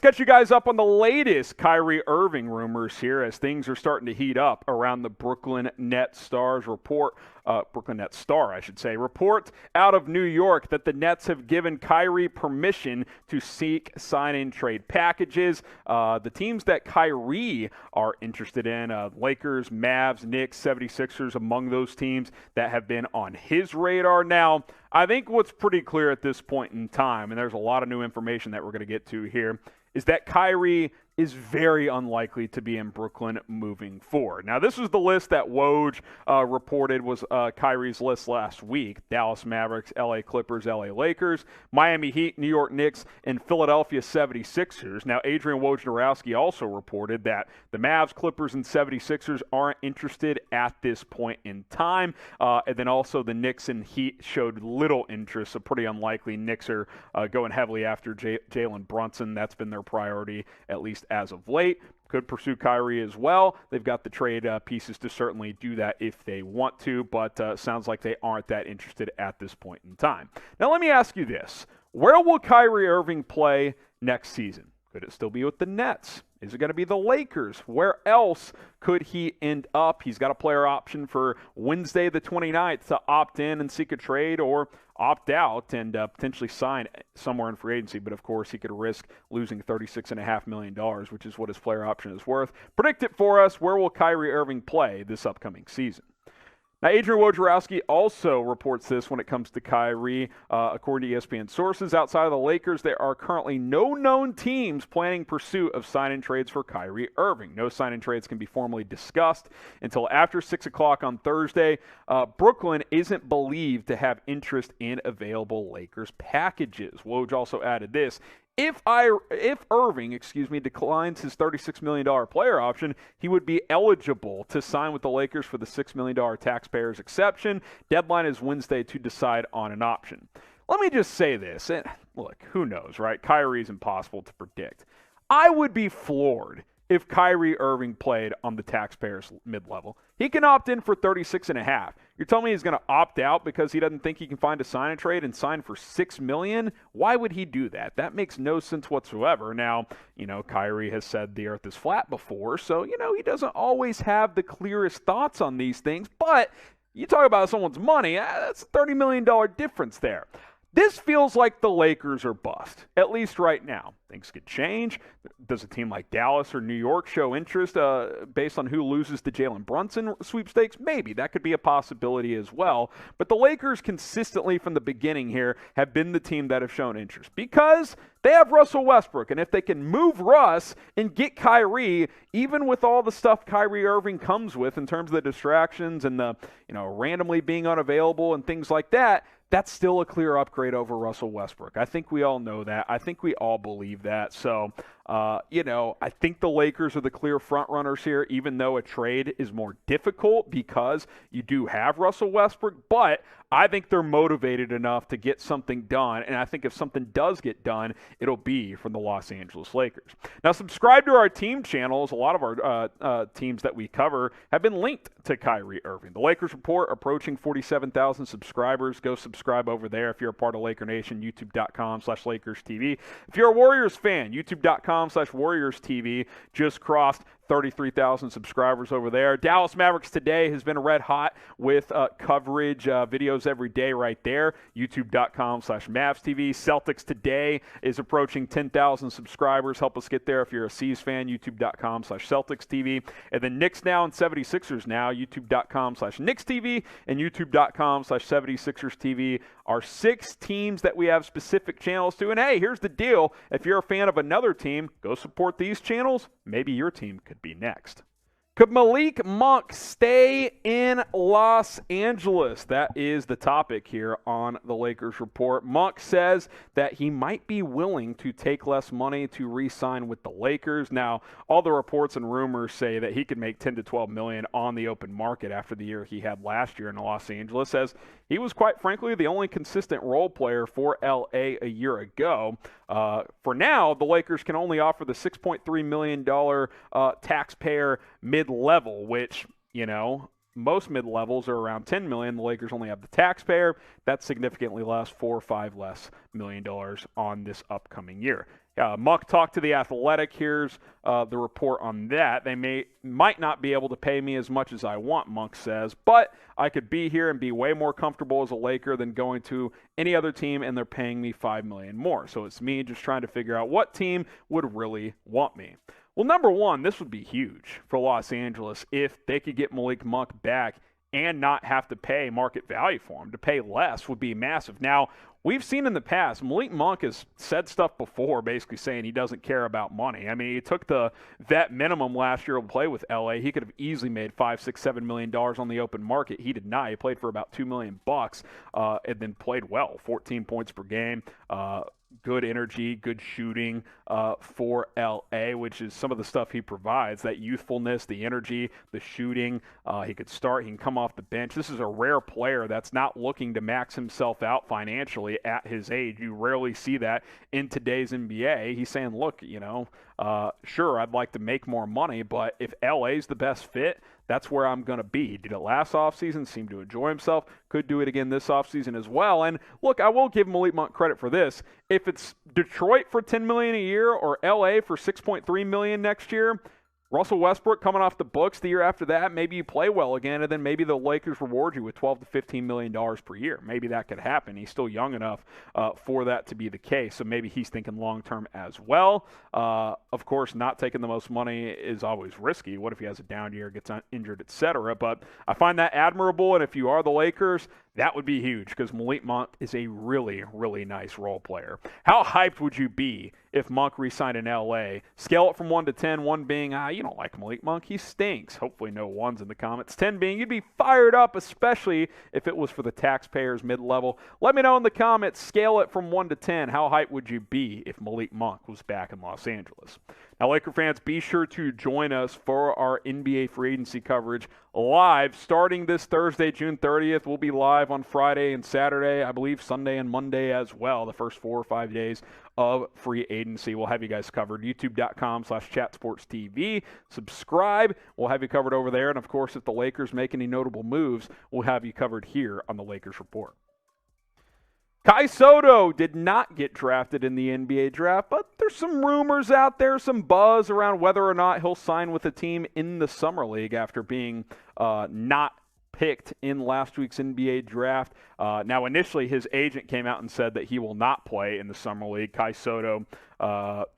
catch you guys up on the latest Kyrie Irving rumors here as things are starting to heat up around the Brooklyn Nets Stars report. Brooklyn Nets Star, I should say, report out of New York that the Nets have given Kyrie permission to seek sign-in trade packages. The teams that Kyrie are interested in, Lakers, Mavs, Knicks, 76ers, among those teams that have been on his radar. Now, I think what's pretty clear at this point in time, and there's a lot of new information that we're going to get to here, is that Kyrie is very unlikely to be in Brooklyn moving forward. Now, this was the list that Woj reported was Kyrie's list last week. Dallas Mavericks, LA Clippers, LA Lakers, Miami Heat, New York Knicks, and Philadelphia 76ers. Now, Adrian Wojnarowski also reported that the Mavs, Clippers, and 76ers aren't interested at this point in time. And then also the Knicks and Heat showed little interest, so pretty unlikely. Knicks are going heavily after Jalen Brunson. That's been their priority, at least as of late. Could pursue Kyrie as well. They've got the trade pieces to certainly do that if they want to, but sounds like they aren't that interested at this point in time. Now, let me ask you this. Where will Kyrie Irving play next season? Could it still be with the Nets? Is it going to be the Lakers? Where else could he end up? He's got a player option for Wednesday the 29th to opt in and seek a trade or opt out and potentially sign somewhere in free agency. But, of course, he could risk losing $36.5 million, which is what his player option is worth. Predict it for us. Where will Kyrie Irving play this upcoming season? Now, Adrian Wojnarowski also reports this when it comes to Kyrie. According to ESPN sources, outside of the Lakers, there are currently no known teams planning pursuit of sign-in trades for Kyrie Irving. No sign-in trades can be formally discussed until after 6 o'clock on Thursday. Brooklyn isn't believed to have interest in available Lakers packages. Woj also added this. If Irving, declines his $36 million player option, he would be eligible to sign with the Lakers for the $6 million taxpayers exception. Deadline is Wednesday to decide on an option. Let me just say this. And look, who knows, right? Kyrie is impossible to predict. I would be floored if Kyrie Irving played on the taxpayers mid-level. He can opt in for $36.5. You're telling me he's going to opt out because he doesn't think he can find a sign-in trade and sign for $6 million? Why would he do that? That makes no sense whatsoever. Now, Kyrie has said the earth is flat before, so, he doesn't always have the clearest thoughts on these things. But you talk about someone's money, that's a $30 million difference there. This feels like the Lakers are bust, at least right now. Things could change. Does a team like Dallas or New York show interest based on who loses the Jalen Brunson sweepstakes? Maybe. That could be a possibility as well. But the Lakers consistently from the beginning here have been the team that have shown interest because they have Russell Westbrook. And if they can move Russ and get Kyrie, even with all the stuff Kyrie Irving comes with in terms of the distractions and the randomly being unavailable and things like that, that's still a clear upgrade over Russell Westbrook. I think we all know that. I think we all believe that. So, I think the Lakers are the clear front runners here, even though a trade is more difficult because you do have Russell Westbrook. But I think they're motivated enough to get something done. And I think if something does get done, it'll be from the Los Angeles Lakers. Now, subscribe to our team channels. A lot of our teams that we cover have been linked to Kyrie Irving. The Lakers Report approaching 47,000 subscribers. Go subscribe over there if you're a part of Laker Nation, youtube.com/LakersTV. If you're a Warriors fan, youtube.com/WarriorsTV. Just crossed 33,000 subscribers over there. Dallas Mavericks Today has been red hot with coverage, videos every day right there. YouTube.com/MavsTV. Celtics Today is approaching 10,000 subscribers. Help us get there if you're a C's fan. YouTube.com/CelticsTV. And then Knicks Now and 76ers Now. YouTube.com/KnicksTV and YouTube.com/76erstv are 6 teams that we have specific channels to. And hey, here's the deal. If you're a fan of another team, go support these channels. Maybe your team could be next. Could Malik Monk stay in Los Angeles? That is the topic here on the Lakers Report. Monk says that he might be willing to take less money to re-sign with the Lakers. Now, all the reports and rumors say that he could make $10 to $12 million on the open market after the year he had last year in Los Angeles, as he was quite frankly the only consistent role player for LA a year ago. For now, the Lakers can only offer the $6.3 million taxpayer mid-level, which, most mid-levels are around $10 million. The Lakers only have the taxpayer. That's significantly less, $4 or $5 less million on this upcoming year. Monk talked to The Athletic. Here's the report on that. They might not be able to pay me as much as I want, Monk says, but I could be here and be way more comfortable as a Laker than going to any other team, and they're paying me $5 million more. So it's me just trying to figure out what team would really want me. Well, number one, this would be huge for Los Angeles if they could get Malik Monk back and not have to pay market value for him. To pay less would be massive. Now, we've seen in the past, Malik Monk has said stuff before basically saying he doesn't care about money. I mean, he took the vet minimum last year to play with LA. He could have easily made $5, $6, $7 million on the open market. He did not. He played for about $2 million and then played well, 14 points per game. Good energy, good shooting for LA, which is some of the stuff he provides, that youthfulness, the energy, the shooting. He could start, he can come off the bench. This is a rare player that's not looking to max himself out financially at his age. You rarely see that in today's NBA. He's saying, look, sure, I'd like to make more money, but if LA's the best fit, that's where I'm going to be. He did it last offseason, seemed to enjoy himself, could do it again this offseason as well. And look, I will give Malik Monk credit for this. If it's Detroit for $10 million a year or LA for $6.3 million next year, Russell Westbrook coming off the books the year after that, maybe you play well again, and then maybe the Lakers reward you with $12 to $15 million per year. Maybe that could happen. He's still young enough for that to be the case, so maybe he's thinking long-term as well. Of course, not taking the most money is always risky. What if he has a down year, gets injured, etc.? But I find that admirable, and if you are the Lakers, that would be huge because Malik Monk is a really, really nice role player. How hyped would you be if Monk re-signed in L.A.? Scale it from 1 to 10, 1 being, you don't like Malik Monk, he stinks. Hopefully no ones in the comments. 10 being, you'd be fired up, especially if it was for the taxpayers mid-level. Let me know in the comments, scale it from 1 to 10. How hyped would you be if Malik Monk was back in Los Angeles? Now, Laker fans, be sure to join us for our NBA free agency coverage live starting this Thursday, June 30th. We'll be live on Friday and Saturday, I believe Sunday and Monday as well, the first 4 or 5 days of free agency. We'll have you guys covered. YouTube.com/chatsportstv. Subscribe. We'll have you covered over there. And, of course, if the Lakers make any notable moves, we'll have you covered here on the Lakers Report. Kai Sotto did not get drafted in the NBA draft, but there's some rumors out there, some buzz around whether or not he'll sign with a team in the Summer League after being not picked in last week's NBA draft. Now, initially, his agent came out and said that he will not play in the Summer League. Kai Sotto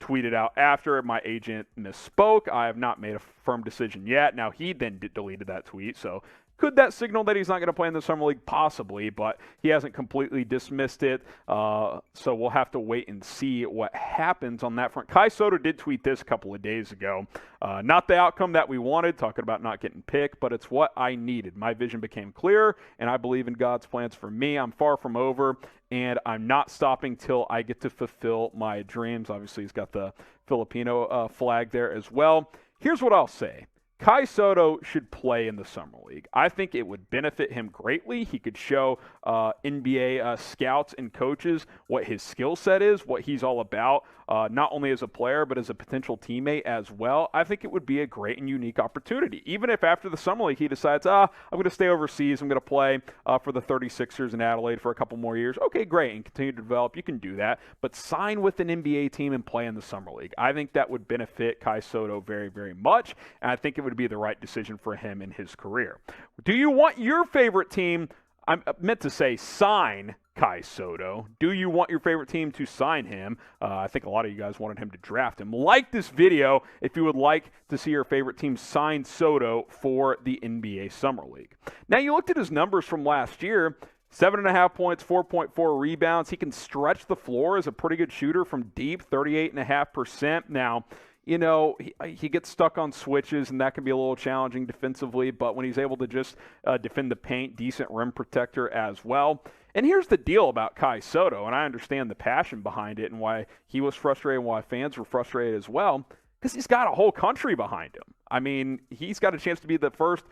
tweeted out after, my agent misspoke. I have not made a firm decision yet. Now, he then deleted that tweet, so could that signal that he's not going to play in the Summer League? Possibly, but he hasn't completely dismissed it, so we'll have to wait and see what happens on that front. Kai Sotto did tweet this a couple of days ago. Not the outcome that we wanted, talking about not getting picked, but it's what I needed. My vision became clear, and I believe in God's plans for me. I'm far from over, and I'm not stopping till I get to fulfill my dreams. Obviously, he's got the Filipino flag there as well. Here's what I'll say. Kai Sotto should play in the Summer League. I think it would benefit him greatly. He could show NBA scouts and coaches what his skill set is, what he's all about, not only as a player but as a potential teammate as well. I think it would be a great and unique opportunity. Even if after the Summer League he decides, I'm going to stay overseas, I'm going to play for the 36ers in Adelaide for a couple more years. Okay, great, and continue to develop. You can do that, but sign with an NBA team and play in the Summer League. I think that would benefit Kai Sotto very, very much, and I think it would be the right decision for him in his career. Do you want your favorite team, I meant to say sign Kai Sotto. Do you want your favorite team to sign him? I think a lot of you guys wanted him to draft him. Like this video if you would like to see your favorite team sign Sotto for the NBA Summer League. Now, you looked at his numbers from last year. 7.5 points, 4.4 rebounds. He can stretch the floor as a pretty good shooter from deep, 38.5%. Now, he gets stuck on switches, and that can be a little challenging defensively, but when he's able to just defend the paint, decent rim protector as well. And here's the deal about Kai Sotto, and I understand the passion behind it and why he was frustrated and why fans were frustrated as well, because he's got a whole country behind him. I mean, he's got a chance to be the first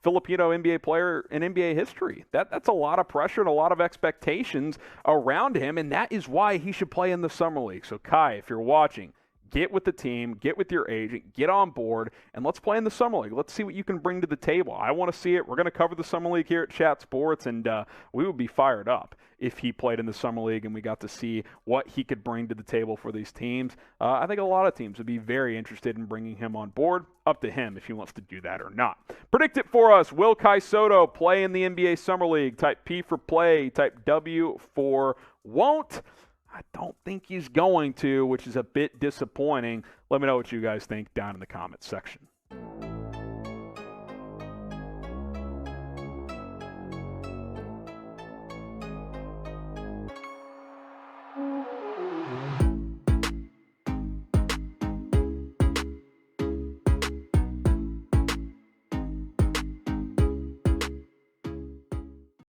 Filipino NBA player in NBA history. That's a lot of pressure and a lot of expectations around him, and that is why he should play in the Summer League. So, Kai, if you're watching, get with the team, get with your agent, get on board, and let's play in the Summer League. Let's see what you can bring to the table. I want to see it. We're going to cover the Summer League here at Chat Sports, and we would be fired up if he played in the Summer League and we got to see what he could bring to the table for these teams. I think a lot of teams would be very interested in bringing him on board. Up to him if he wants to do that or not. Predict it for us. Will Kai Sotto play in the NBA Summer League? Type P for play, type W for won't. I don't think he's going to, which is a bit disappointing. Let me know what you guys think down in the comments section.